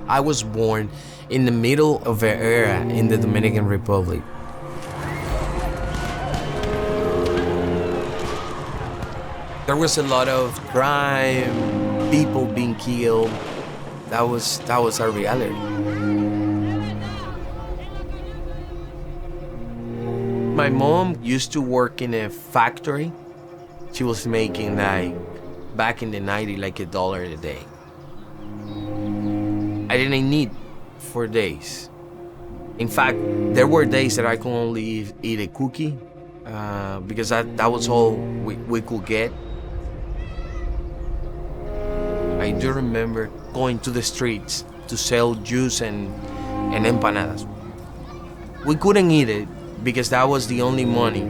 I was born in the middle of an era in the Dominican Republic. There was a lot of crime, people being killed. That was our reality. My mom used to work in a factory. She was making back in the 90s, like $1 a day. I didn't eat for days. In fact, there were days that I could only eat a cookie because that was all we could get. I do remember going to the streets to sell juice and empanadas. We couldn't eat it because that was the only money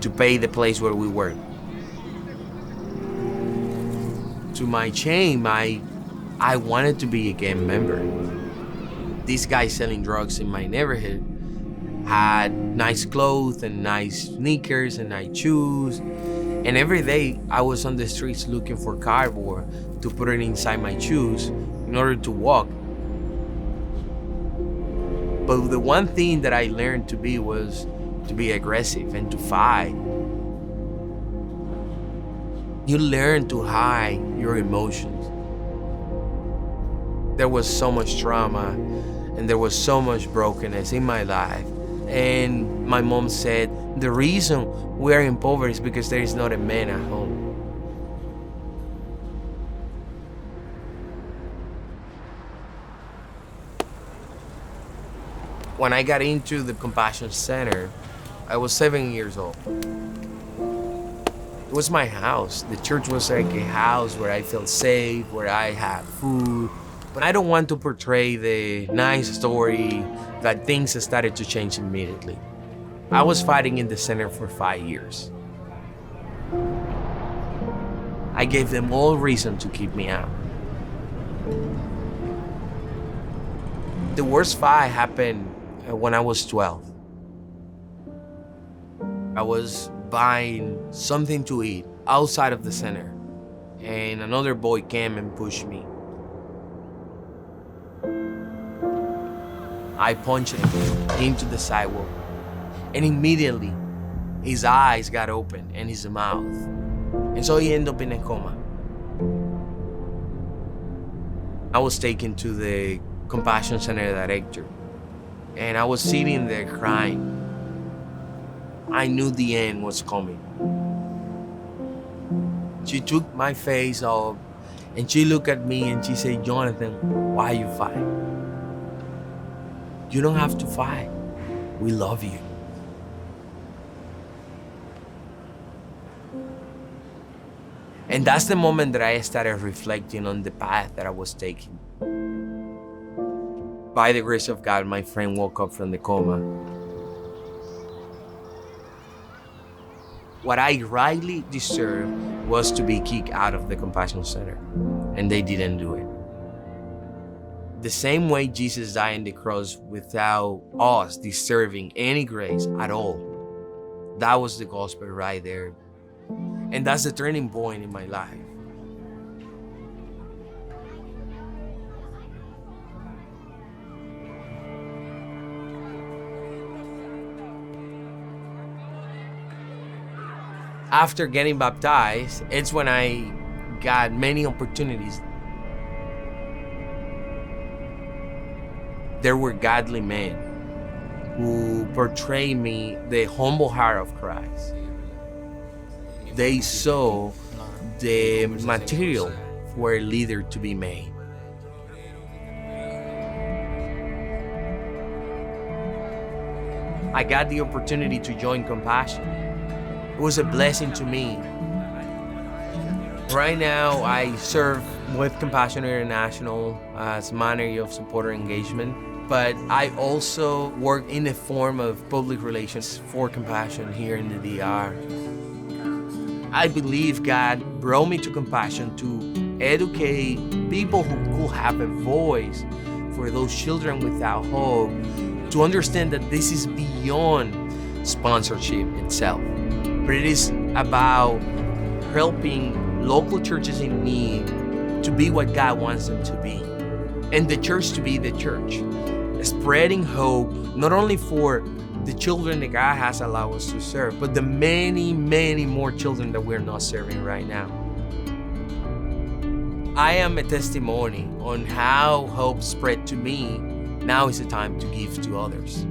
to pay the place where we were. To my shame, I wanted to be a gang member. This guy selling drugs in my neighborhood had nice clothes and nice sneakers and nice shoes. And every day I was on the streets looking for cardboard to put it inside my shoes in order to walk. But the one thing that I learned to be was to be aggressive and to fight. You learn to hide your emotions. There was so much trauma and there was so much brokenness in my life. And my mom said, the reason we're in poverty is because there is not a man at home. When I got into the Compassion Center, I was 7 years old. It was my house. The church was like a house where I felt safe, where I had food. But I don't want to portray the nice story that things started to change immediately. I was fighting in the center for 5 years. I gave them all reason to keep me out. The worst fight happened when I was 12. I was buying something to eat outside of the center, and another boy came and pushed me. I punched him into the sidewalk, and immediately his eyes got open and his mouth. And so he ended up in a coma. I was taken to the Compassion Center director, and I was sitting there crying. I knew the end was coming. She took my face off and she looked at me and she said, Jonathan, why you fight? You don't have to fight. We love you. And that's the moment that I started reflecting on the path that I was taking. By the grace of God, my friend woke up from the coma. What I rightly deserved was to be kicked out of the Compassion Center, and they didn't do it. The same way Jesus died on the cross without us deserving any grace at all. That was the gospel right there. And that's the turning point in my life. After getting baptized, it's when I got many opportunities. There were godly men who portrayed me the humble heart of Christ. They saw the material for a leader to be made. I got the opportunity to join Compassion. It was a blessing to me. Right now, I serve with Compassion International as manager of supporter engagement, but I also work in the form of public relations for Compassion here in the DR. I believe God brought me to Compassion to educate people who could have a voice for those children without hope, to understand that this is beyond sponsorship itself, but it is about helping local churches in need to be what God wants them to be. and the church to be the church, spreading hope not only for the children that God has allowed us to serve, but the many, many more children that we're not serving right now. I am a testimony on how hope spread to me. Now is the time to give to others.